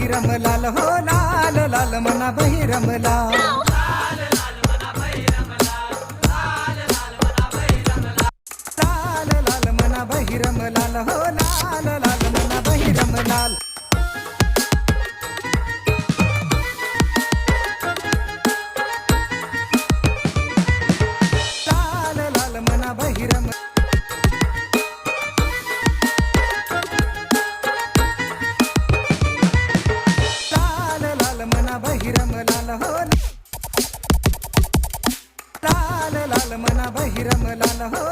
बहिरम लाल हो लाल लाल मना बहिरम लाल लाल लाल मना बहिरम लाल हो लाल लाल मना बहिरम लाल लाल लाल मना बहिरम लाल लाल मना बहिरम लाल हो लाल लाल मना बहिरम लाल हो